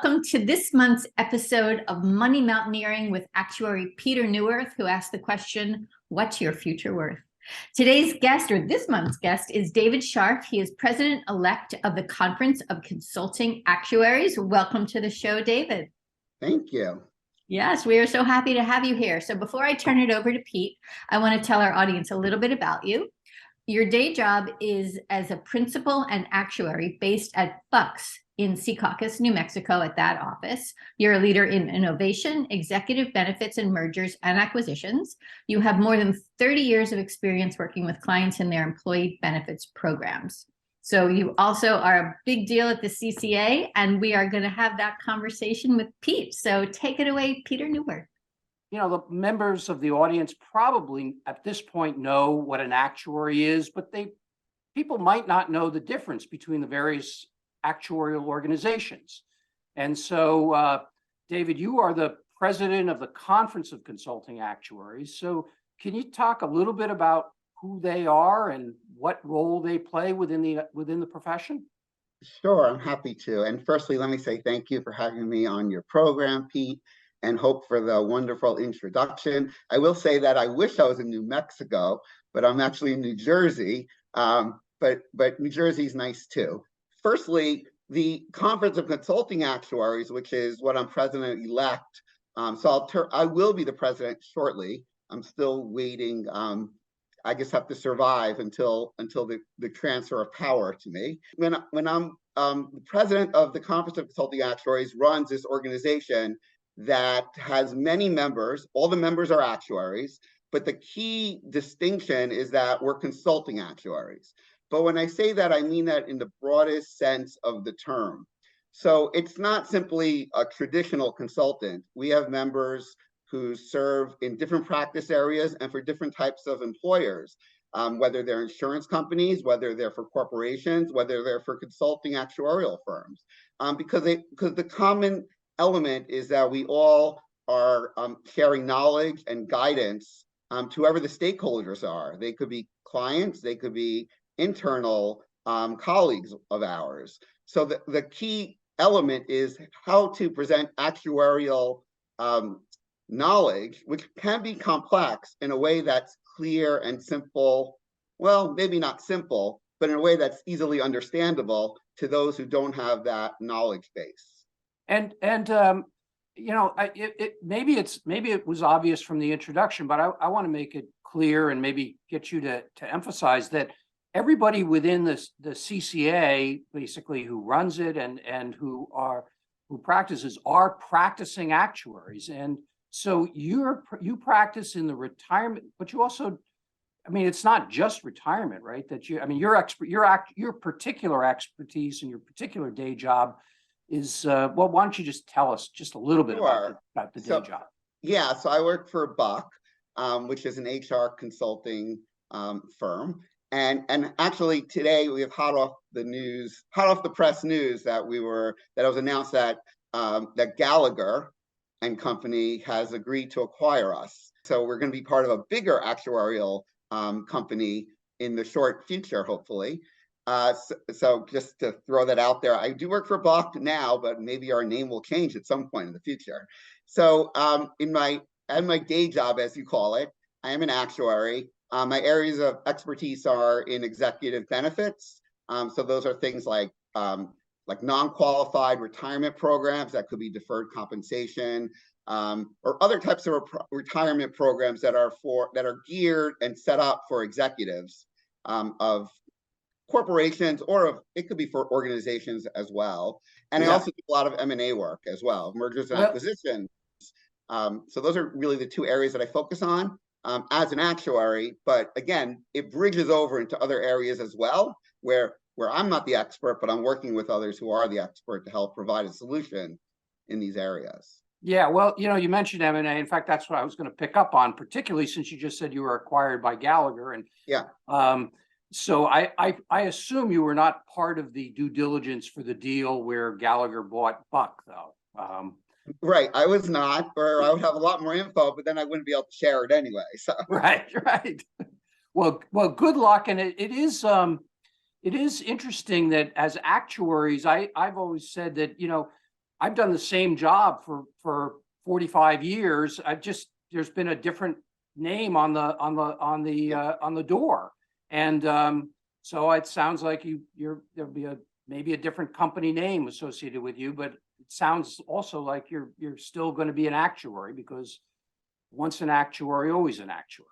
welcome to this month's episode of Money Mountaineering with actuary Peter Neuwirth, who asked the question, what's your future worth? Today's guest, or this month's guest, is David Scharf. He is president-elect of the Conference of Consulting Actuaries. Welcome to the show, David. Thank you. Yes, we are so happy to have you here. So before I turn it over to Pete, I want to tell our audience a little bit about you. Your day job is as a principal and actuary based at Bucks in Secaucus, New Mexico at that office. You're a leader in innovation, executive benefits and mergers and acquisitions. You have more than 30 years of experience working with clients in their employee benefits programs. So you also are a big deal at the CCA, and we are going to have that conversation with Pete. So take it away, Peter Neuwirth. You know, the members of the audience probably at this point know what an actuary is, but people might not know the difference between the various actuarial organizations. And so, David, you are the president of the Conference of Consulting Actuaries. So can you talk a little bit about who they are and what role they play within the profession? Sure, I'm happy to. And firstly, let me say thank you for having me on your program, Pete, and hope for the wonderful introduction. I will say that I wish I was in New Mexico, but I'm actually in New Jersey. But New Jersey's nice too. Firstly, the Conference of Consulting Actuaries, which is what I'm president-elect. So I will be the president shortly. I'm still waiting. I just have to survive until the transfer of power to me. When I'm the president of the Conference of Consulting Actuaries, runs this organization that has many members. All the members are actuaries, but the key distinction is that we're consulting actuaries. But when I say that, I mean that in the broadest sense of the term. So it's not simply a traditional consultant. We have members who serve in different practice areas and for different types of employers, whether they're insurance companies, whether they're for corporations, whether they're for consulting actuarial firms, because the common element is that we all are sharing knowledge and guidance to whoever the stakeholders are. They could be clients, they could be internal colleagues of ours. So the key element is how to present actuarial knowledge, which can be complex, in a way that's clear and simple. Well, maybe not simple, but in a way that's easily understandable to those who don't have that knowledge base. And you know, maybe it was obvious from the introduction, but I want to make it clear and maybe get you to emphasize that everybody within the CCA, basically, who runs it and who practices are practicing actuaries. And so you practice in the retirement, but you also, I mean, it's not just retirement, right? Your particular expertise and your particular day job is, well, why don't you just tell us just a little bit about the day job? Yeah, so I work for Buck, which is an HR consulting firm. And actually today we have hot off the press news that it was announced that that Gallagher and Company has agreed to acquire us. So we're going to be part of a bigger actuarial company in the short future, hopefully. So just to throw that out there, I do work for Buck now, but maybe our name will change at some point in the future. So in my day job, as you call it, I am an actuary. My areas of expertise are in executive benefits. So those are things like non-qualified retirement programs that could be deferred compensation, or other types of retirement programs that are geared and set up for executives of corporations, or it could be for organizations as well. And I also do a lot of M&A work as well, mergers and acquisitions. So those are really the two areas that I focus on as an actuary. But again, it bridges over into other areas as well, where I'm not the expert, but I'm working with others who are the expert to help provide a solution in these areas. Yeah, well, you know, you mentioned M&A. In fact, that's what I was going to pick up on, particularly since you just said you were acquired by Gallagher. And yeah. So I assume you were not part of the due diligence for the deal where Gallagher bought Buck, though. Right, I was not, or I would have a lot more info, but then I wouldn't be able to share it anyway. So right. Well, good luck. And it is interesting that as actuaries, I've always said that, you know, I've done the same job for 45 years. There's been a different name on the door. And so it sounds like there'll be maybe a different company name associated with you, but it sounds also like you're still going to be an actuary, because once an actuary, always an actuary.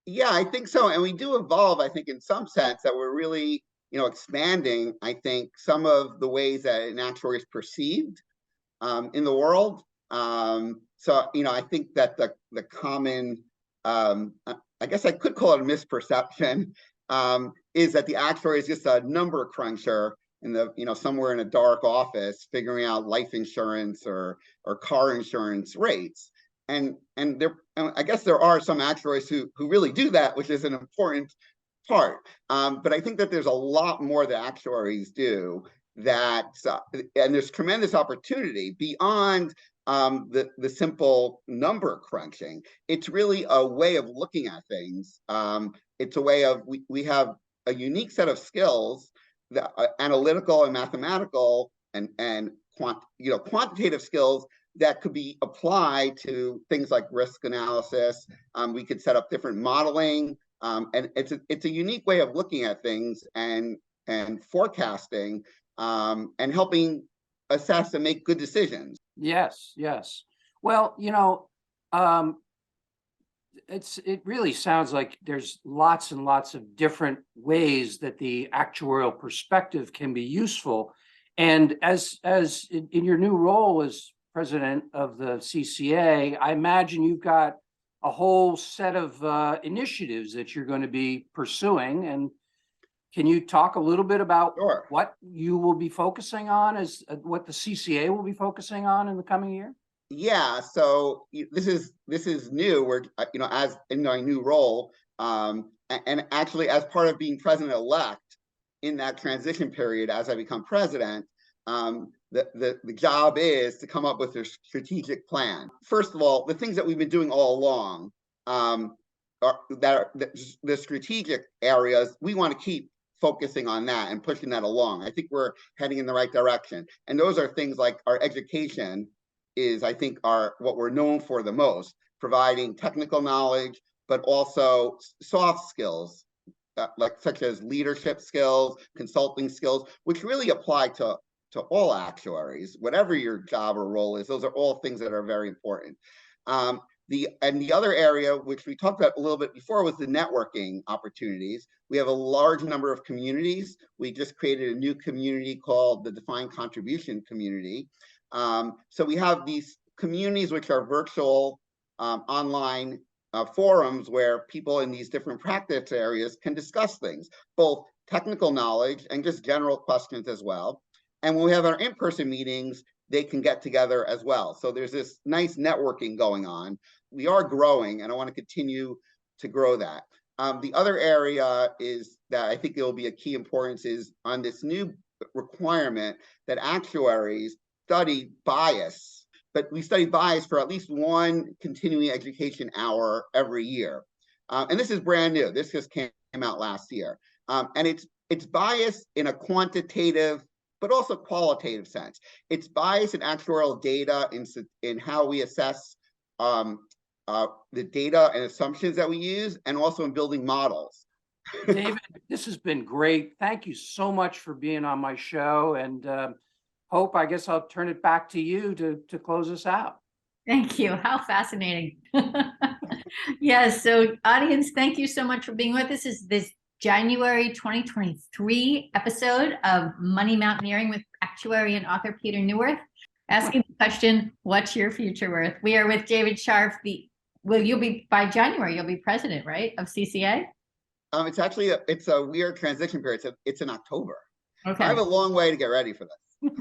Yeah, I think so. And we do evolve, I think, in some sense, that we're really, expanding, I think, some of the ways that an actuary is perceived in the world. So, I think that the common, I guess I could call it a misperception, is that the actuary is just a number cruncher in somewhere in a dark office figuring out life insurance or car insurance rates. And I guess there are some actuaries who really do that, which is an important part. But I think that there's a lot more that actuaries do and there's tremendous opportunity beyond the simple number crunching. It's really a way of looking at things. It's a way of, we have a unique set of skills, that analytical and mathematical and quantitative skills that could be applied to things like risk analysis. We could set up different modeling, and it's a unique way of looking at things and forecasting, and helping assess and make good decisions. Yes. Well, it really sounds like there's lots and lots of different ways that the actuarial perspective can be useful. And as in your new role as president of the CCA, I imagine you've got a whole set of initiatives that you're going to be pursuing. And can you talk a little bit about Sure. what you will be focusing on, as what the CCA will be focusing on in the coming year? Yeah, so this is new. We're as in my new role, and actually as part of being president-elect in that transition period, as I become president, the job is to come up with a strategic plan. First of all, the things that we've been doing all along, the strategic areas, we want to keep focusing on that and pushing that along. I think we're heading in the right direction, and those are things like our education is, I think, what we're known for the most, providing technical knowledge, but also soft skills, such as leadership skills, consulting skills, which really apply to all actuaries, whatever your job or role is. Those are all things that are very important. The other area, which we talked about a little bit before, was the networking opportunities. We have a large number of communities. We just created a new community called the Defined Contribution Community. So we have these communities, which are virtual online forums where people in these different practice areas can discuss things, both technical knowledge and just general questions as well. And when we have our in-person meetings, they can get together as well. So there's this nice networking going on. We are growing, and I want to continue to grow that. The other area is that I think it will be a key importance is on this new requirement that actuaries study bias, but we study bias for at least one continuing education hour every year. And this is brand new. This just came out last year. And it's bias in a quantitative, but also qualitative sense. It's bias in actuarial data in how we assess the data and assumptions that we use, and also in building models. David, this has been great. Thank you so much for being on my show. And Hope, I guess I'll turn it back to you to close us out. Thank you. How fascinating. Yes. So audience, thank you so much for being with us. This is this January 2023 episode of Money Mountaineering with actuary and author Peter Neuwirth, asking the question, what's your future worth? We are with David Scharf. By January, you'll be president, right, of CCA? It's actually it's a weird transition period. It's in October. Okay. I have a long way to get ready for this.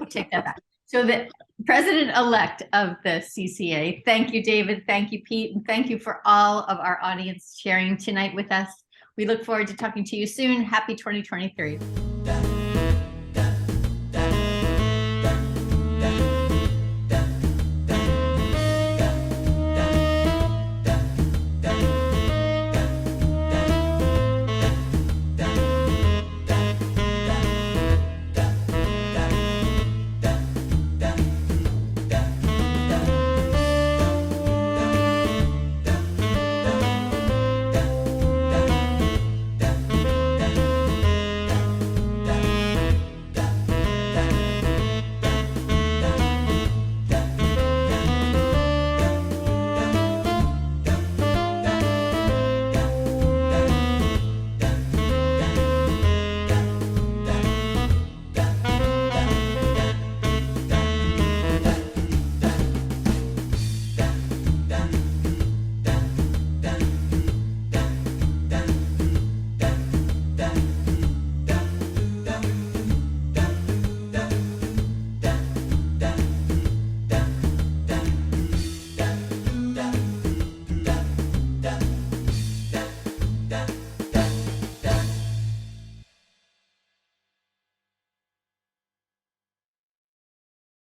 Take that back. So the president-elect of the CCA. Thank you, David. Thank you, Pete. And thank you for all of our audience sharing tonight with us. We look forward to talking to you soon. Happy 2023.